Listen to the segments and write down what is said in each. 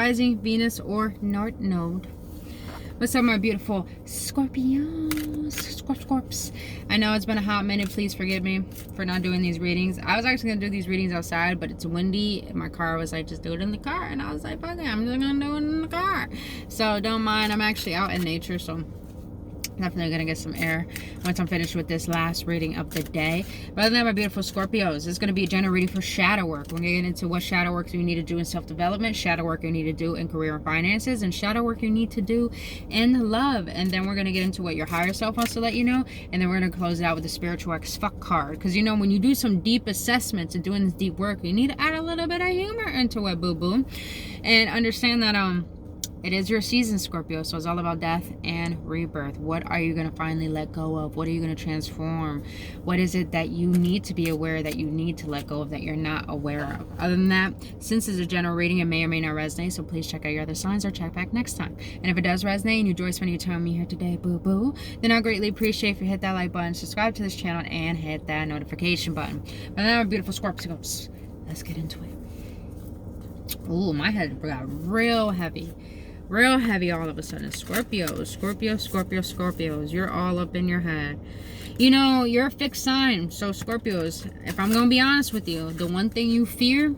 rising, Venus, or North Node. What's up, my beautiful Scorpios? Scorps. I know it's been a hot minute. Please forgive me for not doing these readings. I was actually going to do these readings outside, but it's windy. And my car was like, just do it in the car. And I was like, fuck it, I'm just going to do it in the car. So don't mind. I'm actually out in nature, so definitely gonna get some air once I'm finished with this last reading of the day. But other than that, my beautiful Scorpios, this is gonna be a general reading for shadow work. We're gonna get into what shadow work you need to do in self-development, shadow work you need to do in career and finances, and shadow work you need to do in love. And then we're gonna get into what your higher self wants to let you know, and then we're gonna close it out with the spiritual X fuck card. Because you know, when you do some deep assessments and doing this deep work, you need to add a little bit of humor into it, boo-boo, and understand that it is your season, Scorpio, so it's all about death and rebirth. What are you going to finally let go of? What are you going to transform? What is it that you need to be aware that you need to let go of that you're not aware of? Other than that, since it's a general reading, it may or may not resonate, so please check out your other signs or check back next time. And if it does resonate and you enjoy spending your time with me here today, boo-boo, then I'll greatly appreciate if you hit that like button, subscribe to this channel, and hit that notification button. But now, beautiful Scorpios, let's get into it. Ooh, my head got real heavy. Real heavy all of a sudden. Scorpios, Scorpios. You're all up in your head. You know, you're a fixed sign. So Scorpios, if I'm going to be honest with you, the one thing you fear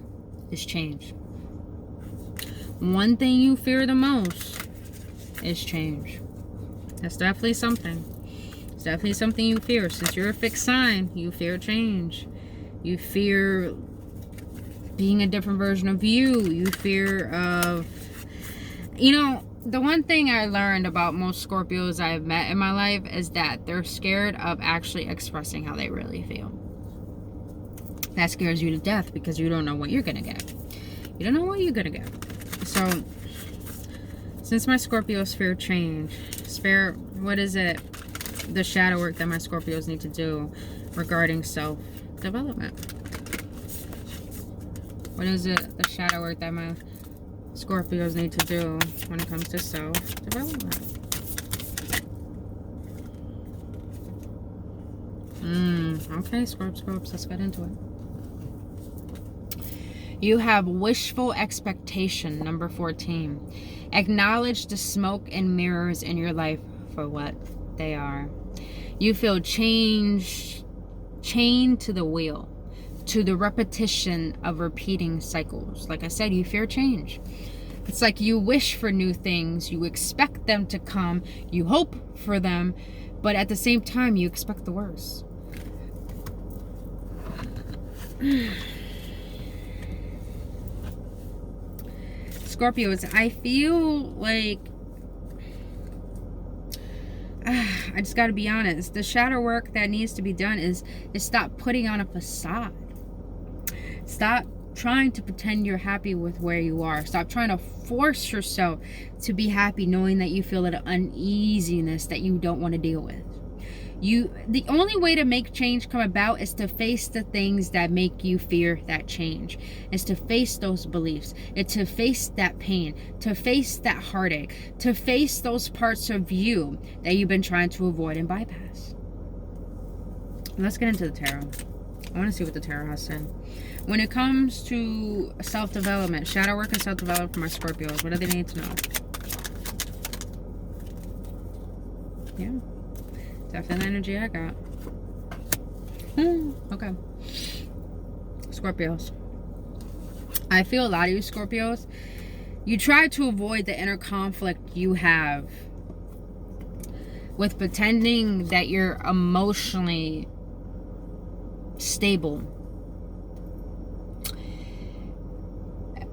is change. One thing you fear the most is change. That's definitely something. It's definitely something you fear. Since you're a fixed sign, you fear change. You fear being a different version of you. You fear of... You know, the one thing I learned about most Scorpios I've met in my life is that they're scared of actually expressing how they really feel. That scares you to death because you don't know what you're going to get. You don't know what you're going to get. So, since my Scorpios fear change, what is it? The shadow work that my Scorpios need to do regarding self-development. What is it? The shadow work that my Scorpios need to do when it comes to self-development. Okay, Scorps, let's get into it. You have wishful expectation, number 14. Acknowledge the smoke and mirrors in your life for what they are. You feel chained to the wheel, to the repetition of repeating cycles. Like I said, you fear change. It's like you wish for new things, you expect them to come, you hope for them, but at the same time you expect the worst. Scorpios, I feel like I just gotta be honest. The shadow work that needs to be done is stop putting on a facade. Stop trying to pretend you're happy with where you are. Stop trying to force yourself to be happy knowing that you feel an uneasiness that you don't want to deal with. The only way to make change come about is to face the things that make you fear that change. Is to face those beliefs. It's to face that pain. To face that heartache. To face those parts of you that you've been trying to avoid and bypass. Let's get into the tarot. I want to see what the tarot has said. When it comes to self-development, shadow work and self-development for my Scorpios, what do they need to know? Yeah. Definitely the energy I got. Okay. Scorpios. I feel a lot of you Scorpios, you try to avoid the inner conflict you have with pretending that you're emotionally stable.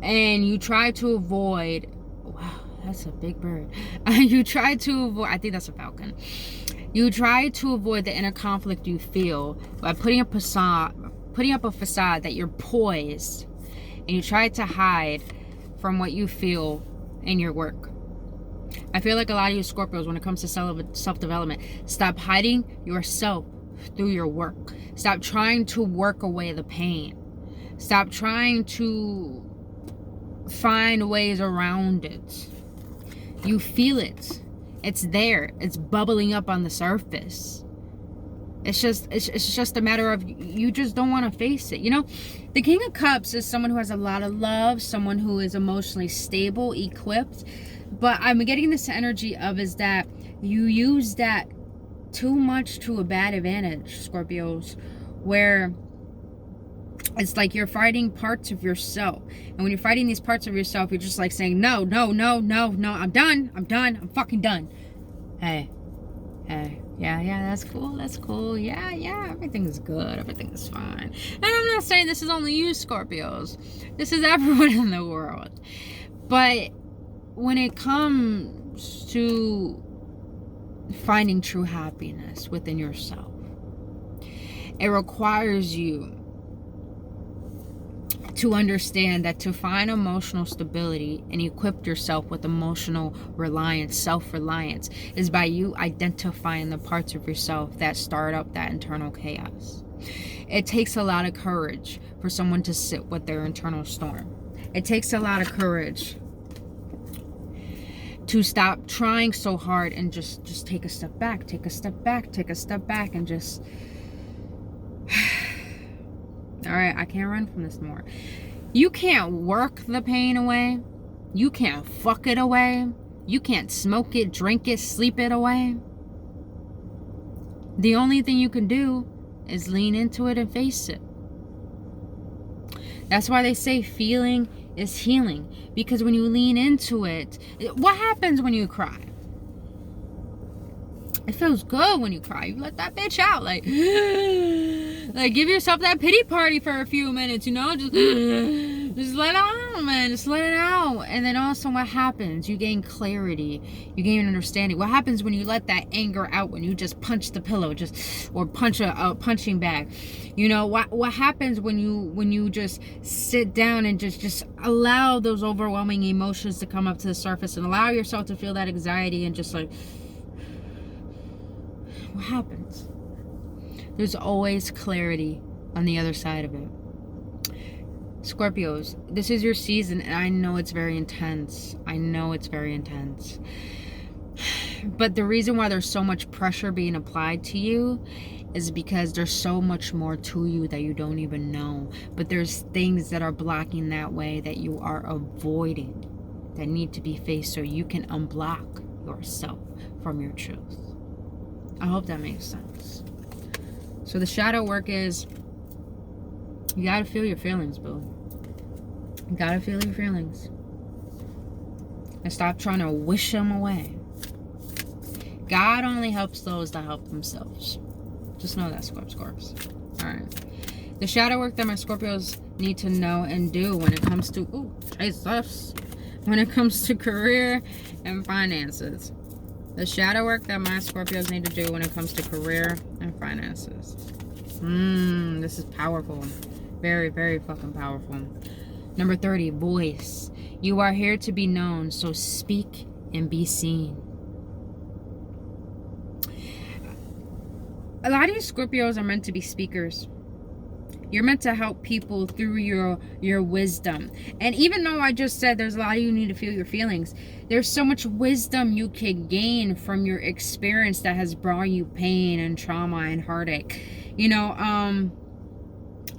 And you try to avoid... Wow, that's a big bird. You try to avoid... I think that's a falcon. You try to avoid the inner conflict you feel by putting up a facade that you're poised, and you try to hide from what you feel in your work. I feel like a lot of you Scorpios, when it comes to self-development, stop hiding yourself through your work. Stop trying to work away the pain. Stop trying to find ways around it. You feel it. It's there. It's bubbling up on the surface. It's just a matter of you just don't want to face it. You know, the King of Cups is someone who has a lot of love, someone who is emotionally stable, equipped. But I'm getting this energy of is that you use that too much to a bad advantage, Scorpios, where it's like you're fighting parts of yourself. And when you're fighting these parts of yourself, you're just like saying, no, no, no, no, no, I'm done. I'm fucking done. Hey, yeah, that's cool. Yeah, everything is good. Everything is fine. And I'm not saying this is only you, Scorpios. This is everyone in the world. But when it comes to finding true happiness within yourself, it requires you to understand that to find emotional stability and equip yourself with emotional reliance, self-reliance, is by you identifying the parts of yourself that start up that internal chaos. It takes a lot of courage for someone to sit with their internal storm. It takes a lot of courage to stop trying so hard and just take a step back, and just all right, I can't run from this more. You can't work the pain away. You can't fuck it away. You can't smoke it, drink it, sleep it away. The only thing you can do is lean into it and face it. That's why they say feeling is healing. Because when you lean into it, what happens when you cry? It feels good when you cry. You let that bitch out. Like give yourself that pity party for a few minutes, you know? Just let it out, man. Just let it out. And then also what happens? You gain clarity. You gain understanding. What happens when you let that anger out, when you just punch the pillow, or punch a punching bag? You know, what happens when you just sit down and just allow those overwhelming emotions to come up to the surface and allow yourself to feel that anxiety and just like, what happens? There's always clarity on the other side of it. Scorpios, this is your season, and I know it's very intense. But the reason why there's so much pressure being applied to you is because there's so much more to you that you don't even know. But there's things that are blocking that way that you are avoiding that need to be faced so you can unblock yourself from your truth. I hope that makes sense. So the shadow work is, you gotta feel your feelings, boo. You gotta feel your feelings. And stop trying to wish them away. God only helps those that help themselves. Just know that, Scorps. Alright. The shadow work that my Scorpios need to know and do when it comes to, when it comes to career and finances. The shadow work that my Scorpios need to do when it comes to career and finances. This is powerful. Very, very fucking powerful. Number 30, voice. You are here to be known, so speak and be seen. A lot of you Scorpios are meant to be speakers. You're meant to help people through your wisdom. And even though I just said there's a lot of you need to feel your feelings, there's so much wisdom you can gain from your experience that has brought you pain and trauma and heartache. You know,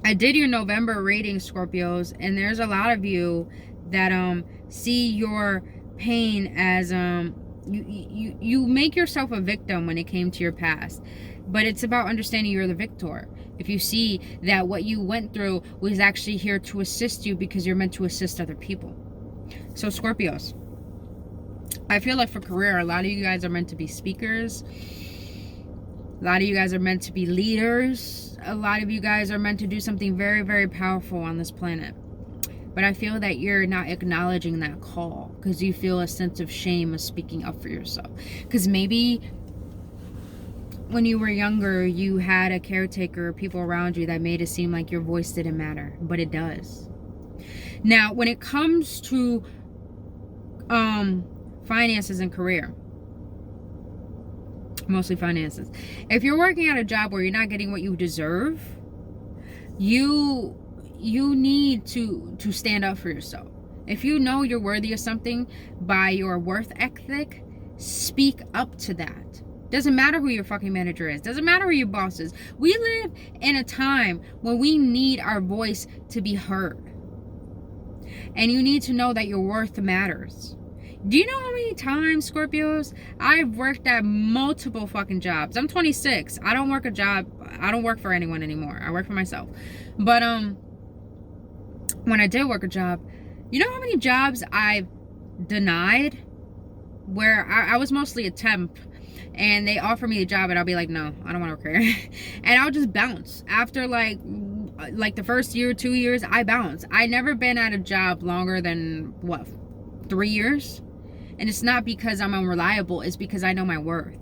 I did your November reading, Scorpios, and there's a lot of you that see your pain as you make yourself a victim when it came to your past. But it's about understanding you're the victor. If you see that what you went through was actually here to assist you because you're meant to assist other people. So Scorpios, I feel like for career, a lot of you guys are meant to be speakers. A lot of you guys are meant to be leaders. A lot of you guys are meant to do something very, very powerful on this planet. But I feel that you're not acknowledging that call because you feel a sense of shame of speaking up for yourself. Because maybe when you were younger, you had a caretaker or people around you that made it seem like your voice didn't matter, but it does. Now, when it comes to finances and career, mostly finances, if you're working at a job where you're not getting what you deserve, you need to stand up for yourself. If you know you're worthy of something by your worth ethic, speak up to that. Doesn't matter who your fucking manager is. Doesn't matter who your boss is. We live in a time when we need our voice to be heard. And you need to know that your worth matters. Do you know how many times, Scorpios, I've worked at multiple fucking jobs? I'm 26. I don't work a job. I don't work for anyone anymore. I work for myself. But when I did work a job, you know how many jobs I've denied? Where I was mostly a temp, and they offer me a job and I'll be like, no, I don't want to work here. And I'll just bounce. After like the first year, 2 years, I bounce. I never been at a job longer than, what, 3 years? And it's not because I'm unreliable, it's because I know my worth.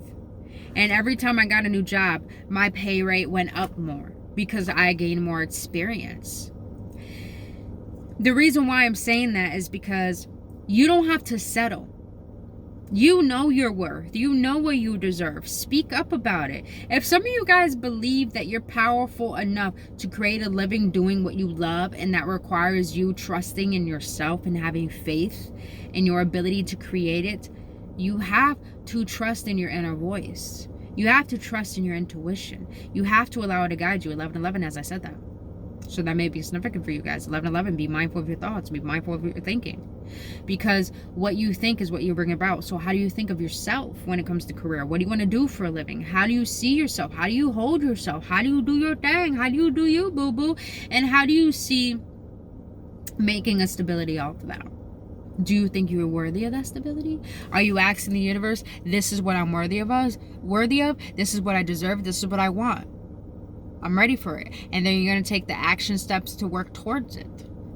And every time I got a new job, my pay rate went up more because I gained more experience. The reason why I'm saying that is because you don't have to settle. You know your worth. You know what you deserve. Speak up about it. If some of you guys believe that you're powerful enough to create a living doing what you love, and that requires you trusting in yourself and having faith in your ability to create it, you have to trust in your inner voice. You have to trust in your intuition. You have to allow it to guide you. 11:11, as I said that. So that may be significant for you guys. 11:11, be mindful of your thoughts. Be mindful of your thinking. Because what you think is what you bring about. So how do you think of yourself when it comes to career? What do you want to do for a living? How do you see yourself? How do you hold yourself? How do you do your thing? How do you do you, boo-boo? And how do you see making a stability off of that? Do you think you're worthy of that stability? Are you asking the universe, this is what I'm worthy of? This is what I deserve. This is what I want. I'm ready for it. And then you're going to take the action steps to work towards it.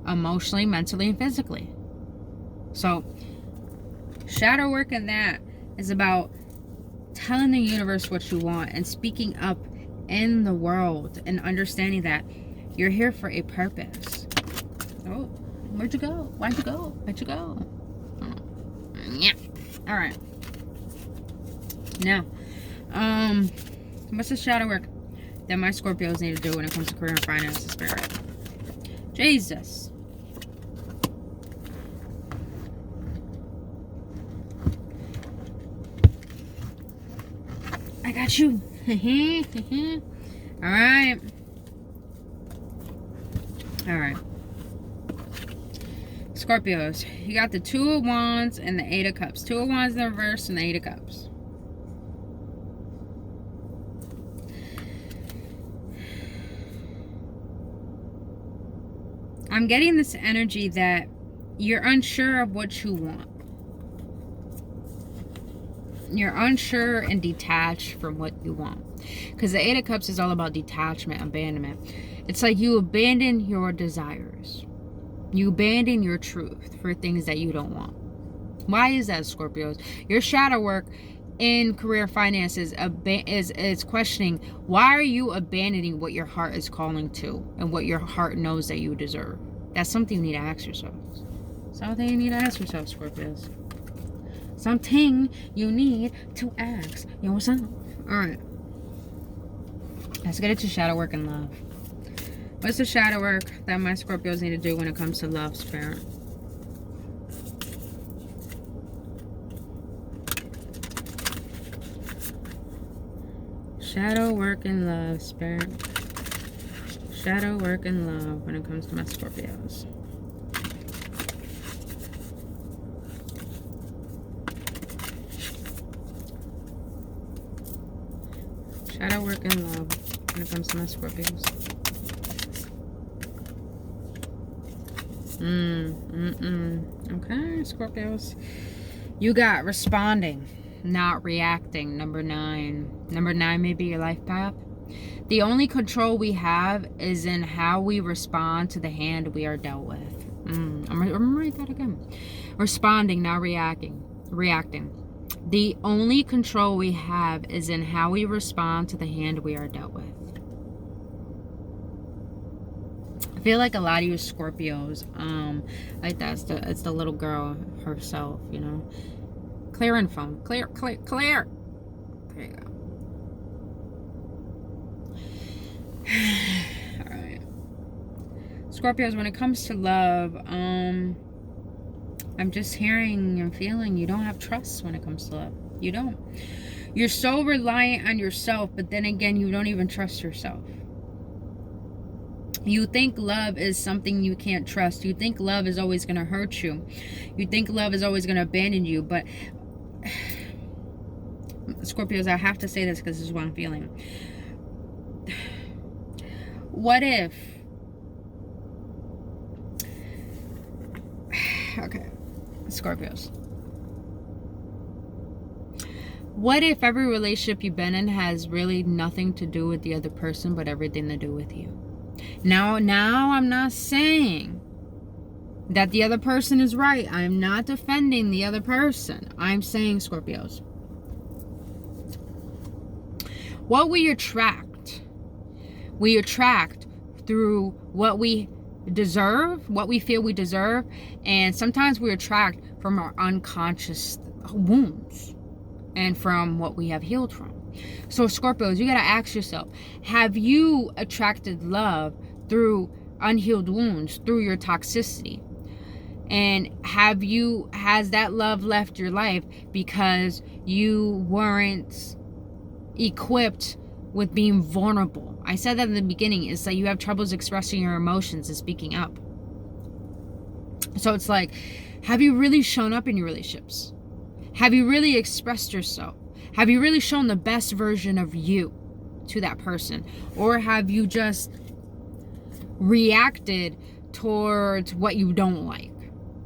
Emotionally, mentally, and physically. So, shadow work in that is about telling the universe what you want and speaking up in the world and understanding that you're here for a purpose. Oh, where'd you go? Why'd you go? Where'd you go? Yeah. All right. Now, what's the shadow work that my Scorpios need to do when it comes to career and finances, spirit? Jesus. I got you. All right. All right. Scorpios, you got the 2 of Wands and the 8 of Cups. 2 of Wands in the reverse and the 8 of Cups. I'm getting this energy that you're unsure of what you want. You're unsure and detached from what you want. Because the 8 of Cups is all about detachment, abandonment. It's like you abandon your desires. You abandon your truth for things that you don't want. Why is that, Scorpios? Your shadow work in career finances is questioning, why are you abandoning what your heart is calling to and what your heart knows that you deserve? That's something you need to ask yourselves. Something you need to ask yourself, Scorpios. Something you need to ask yourself. Alright. Let's get into shadow work and love. What's the shadow work that my Scorpios need to do when it comes to love, spirit? Shadow work and love, spirit. Shadow work and love when it comes to my Scorpios. Shadow work and love when it comes to my Scorpios. Okay, Scorpios. You got responding, not reacting. Number 9. Number 9 may be your life path. The only control we have is in how we respond to the hand we are dealt with. I'm gonna write that again. Responding, not reacting. The only control we have is in how we respond to the hand we are dealt with. I feel like a lot of you Scorpios, like that's it's the little girl herself, you know. Clear in phone. Clear. There you go. Alright. Scorpios, when it comes to love, I'm just hearing and feeling you don't have trust when it comes to love. You don't. You're so reliant on yourself, but then again, you don't even trust yourself. You think love is something you can't trust. You think love is always going to hurt you. You think love is always going to abandon you. But Scorpios, I have to say this because this is what I'm feeling. What if... Okay, Scorpios. What if every relationship you've been in has really nothing to do with the other person, but everything to do with you? Now I'm not saying that the other person is right. I'm not defending the other person. I'm saying, Scorpios, what we attract through what we deserve, what we feel we deserve, and sometimes we attract from our unconscious wounds and from what we have healed from. So Scorpios, you got to ask yourself, have you attracted love through unhealed wounds, through your toxicity? And has that love left your life because you weren't equipped with being vulnerable? I said that in the beginning. It's like you have troubles expressing your emotions and speaking up. So it's like, have you really shown up in your relationships? Have you really expressed yourself? Have you really shown the best version of you to that person? Or have you just reacted towards what you don't like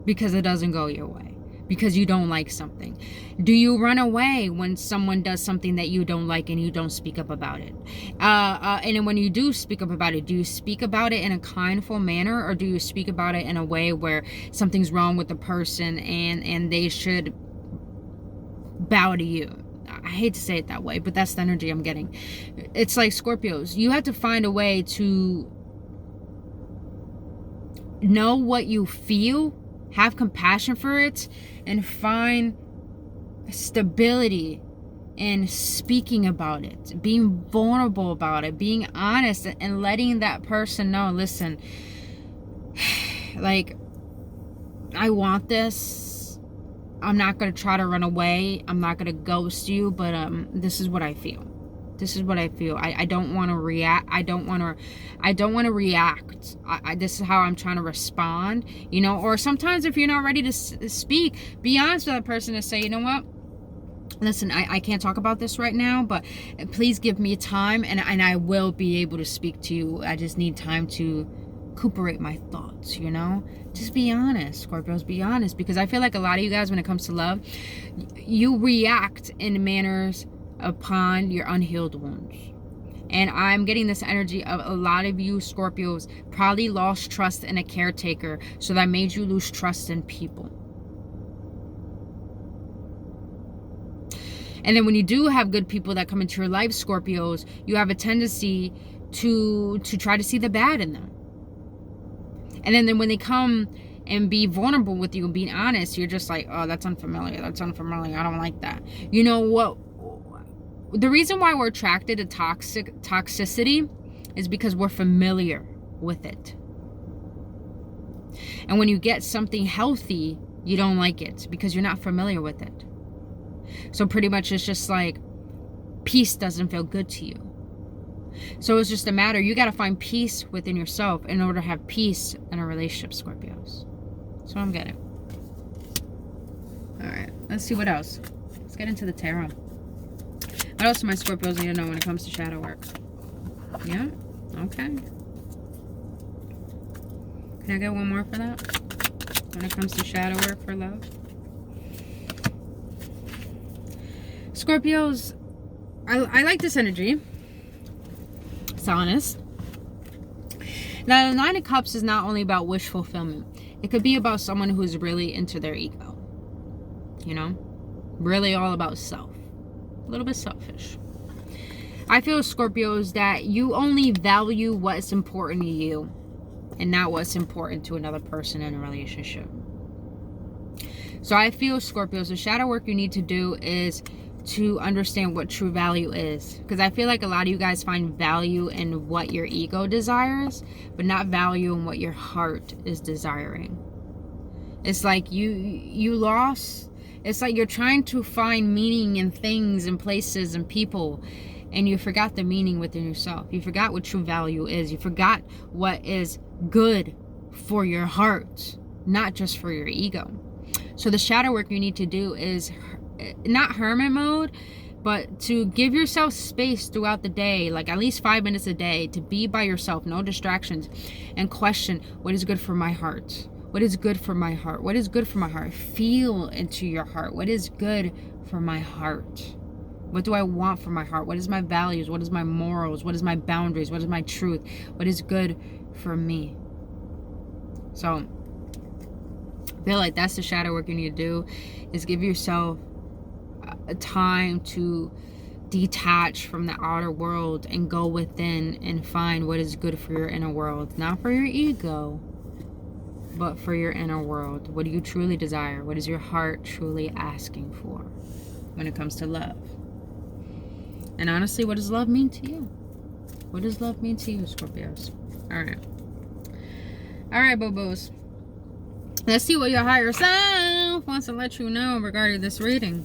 because it doesn't go your way? Because you don't like something? Do you run away when someone does something that you don't like and you don't speak up about it? And when you do speak up about it, do you speak about it in a kindful manner, or do you speak about it in a way where something's wrong with the person and they should bow to you? I hate to say it that way, but that's the energy I'm getting. It's like, Scorpios, you have to find a way to know what you feel, have compassion for it, and find stability in speaking about it, being vulnerable about it, being honest, and letting that person know, listen, like, I want this. I'm not going to try to run away. I'm not going to ghost you, but this is what I feel. This is what I feel. I don't want to react. I don't want to react. This is how I'm trying to respond, you know? Or sometimes if you're not ready to speak, be honest with that person and say, you know what? Listen, I can't talk about this right now, but please give me time and I will be able to speak to you. I just need time to recuperate my thoughts, you know? Just be honest, Scorpios, be honest. Because I feel like a lot of you guys, when it comes to love, you react in manners upon your unhealed wounds. And I'm getting this energy of a lot of you Scorpios probably lost trust in a caretaker, so that made you lose trust in people. And then when you do have good people that come into your life, Scorpios, you have a tendency to try to see the bad in them. And then when they come and be vulnerable with you and being honest, you're just like, oh, that's unfamiliar. That's unfamiliar. I don't like that. You know what? The reason why we're attracted to toxicity is because we're familiar with it. And when you get something healthy, you don't like it because you're not familiar with it. So pretty much it's just like peace doesn't feel good to you. So it's just a matter, you got to find peace within yourself in order to have peace in a relationship, Scorpios. That's what I'm getting. Alright, let's see what else. Let's get into the tarot. What else do my Scorpios need to know when it comes to shadow work? Yeah? Okay. Can I get one more for that? When it comes to shadow work for love? Scorpios, I like this energy. It's honest. Now, the Nine of Cups is not only about wish fulfillment. It could be about someone who's really into their ego. You know? Really all about self. A little bit selfish. I feel, Scorpios, that you only value what's important to you and not what's important to another person in a relationship. So I feel, Scorpios, the shadow work you need to do is to understand what true value is. Because I feel like a lot of you guys find value in what your ego desires, but not value in what your heart is desiring. It's like you lost. It's like you're trying to find meaning in things and places and people, and you forgot the meaning within yourself. You forgot what true value is. You forgot what is good for your heart, not just for your ego. So the shadow work you need to do is not hermit mode, but to give yourself space throughout the day, like at least 5 minutes a day, to be by yourself, no distractions, and question what is good for my heart. What is good for my heart? What is good for my heart? Feel into your heart. What is good for my heart? What do I want for my heart? What is my values? What is my morals? What is my boundaries? What is my truth? What is good for me? So I feel like that's the shadow work you need to do, is give yourself a time to detach from the outer world and go within and find what is good for your inner world. Not for your ego, but for your inner world. What do you truly desire? What is your heart truly asking for when it comes to love? And honestly, what does love mean to you? What does love mean to you, Scorpios? Alright, boo-boos. Let's see what your higher self wants to let you know regarding this reading.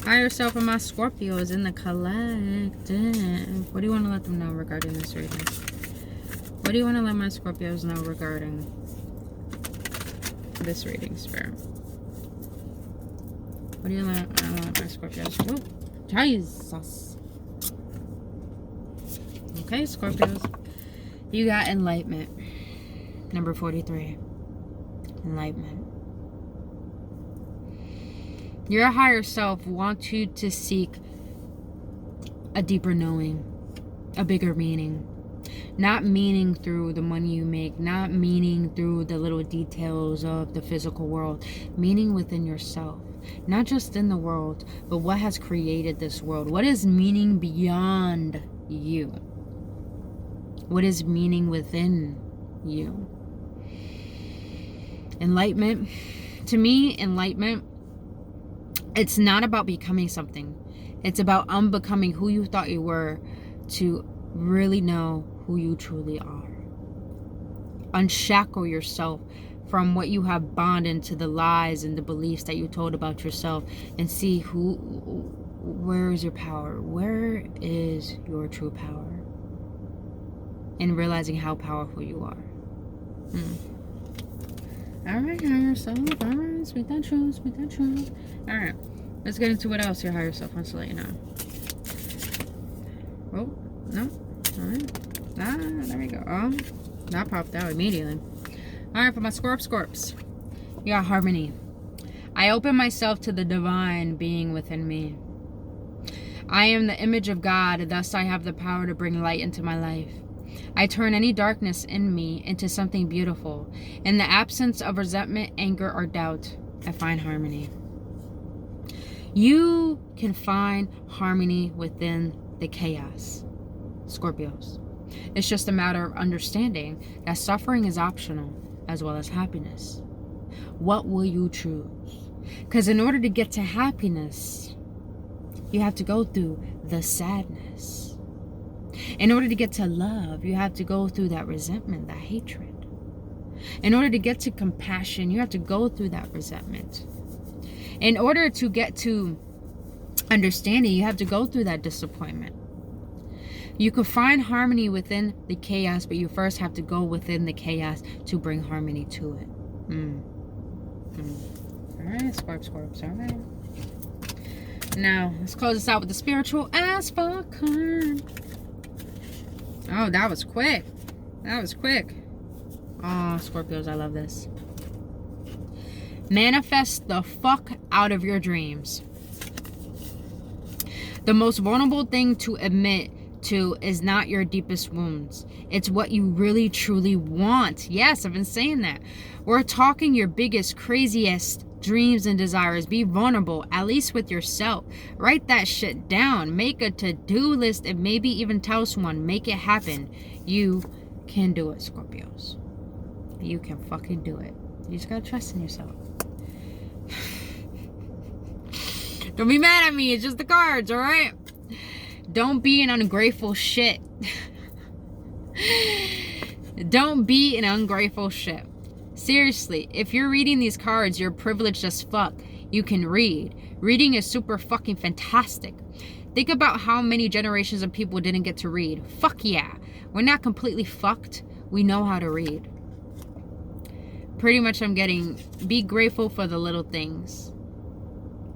Higher self and my Scorpios in the collective. What do you want to let them know regarding this reading? What do you want to let my Scorpios know regarding this reading, Spirit? What do you want my Scorpios? Whoa, Jesus. Okay, Scorpios. You got Enlightenment. Number 43. Enlightenment. Your higher self wants you to seek a deeper knowing, a bigger meaning. Not meaning through the money you make, not meaning through the little details of the physical world. Meaning within yourself. Not just in the world, but what has created this world. What is meaning beyond you? What is meaning within you? Enlightenment. To me, enlightenment, it's not about becoming something. It's about unbecoming who you thought you were to really know who you truly are. Unshackle yourself from what you have bonded to the lies and the beliefs that you told about yourself, and see where is your power? Where is your true power? And realizing how powerful you are. Alright, higher self. Alright, speak that truth, speak that truth. Alright, let's get into what else your higher self wants to let you know. Oh, no. Alright. Ah, there we go. Oh, that popped out immediately. Alright, for my Scorps. You got harmony. I open myself to the divine being within me. I am the image of God, thus I have the power to bring light into my life. I turn any darkness in me into something beautiful. In the absence of resentment, anger, or doubt, I find harmony. You can find harmony within the chaos, Scorpios. It's just a matter of understanding that suffering is optional, as well as happiness. What will you choose? Because in order to get to happiness, you have to go through the sadness. In order to get to love, you have to go through that resentment, that hatred. In order to get to compassion, you have to go through that resentment. In order to get to understanding, you have to go through that disappointment. You can find harmony within the chaos, but you first have to go within the chaos to bring harmony to it. Alright, Scorps. Alright. Now, let's close this out with the spiritual as fuck card. Oh, that was quick. That was quick. Oh, Scorpios, I love this. Manifest the fuck out of your dreams. The most vulnerable thing to admit to is not your deepest wounds. It's what you really truly want. Yes, I've been saying that. We're talking your biggest, craziest dreams and desires. Be vulnerable, at least with yourself. Write that shit down. Make a to-do list and maybe even tell someone. Make it happen. You can do it, Scorpios. You can fucking do it. You just gotta trust in yourself. Don't be mad at me. It's just the cards, alright? Don't be an ungrateful shit. Don't be an ungrateful shit. Seriously, if you're reading these cards, you're privileged as fuck. you can read. Reading is super fucking fantastic. Think about how many generations of people didn't get to read. Fuck yeah. We're not completely fucked. We know how to read. Pretty much I'm getting, be grateful for the little things.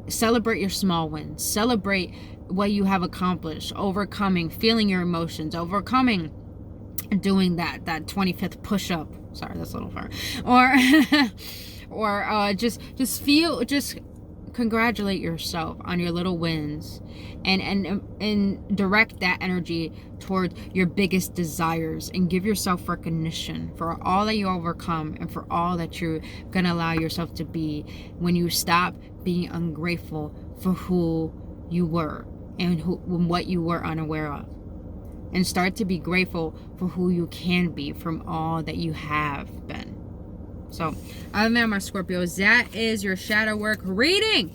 Celebrate your small wins. Celebrate what you have accomplished. Overcoming, feeling your emotions. Overcoming, doing that 25th push-up. Sorry, that's a little far. Or just congratulate yourself on your little wins, and direct that energy toward your biggest desires, and give yourself recognition for all that you overcome and for all that you're gonna allow yourself to be when you stop being ungrateful for who you were and what you were unaware of, and start to be grateful for who you can be from all that you have been. So, other than that, my Scorpios, that is your shadow work reading.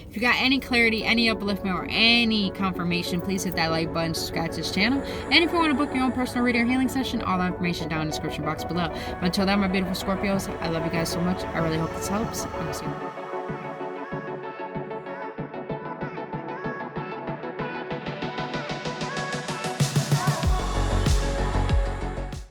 If you got any clarity, any upliftment, or any confirmation, please hit that like button, subscribe to this channel. And if you want to book your own personal reading or healing session, all that information down in the description box below. But until then, my beautiful Scorpios, I love you guys so much. I really hope this helps. And I'll see you.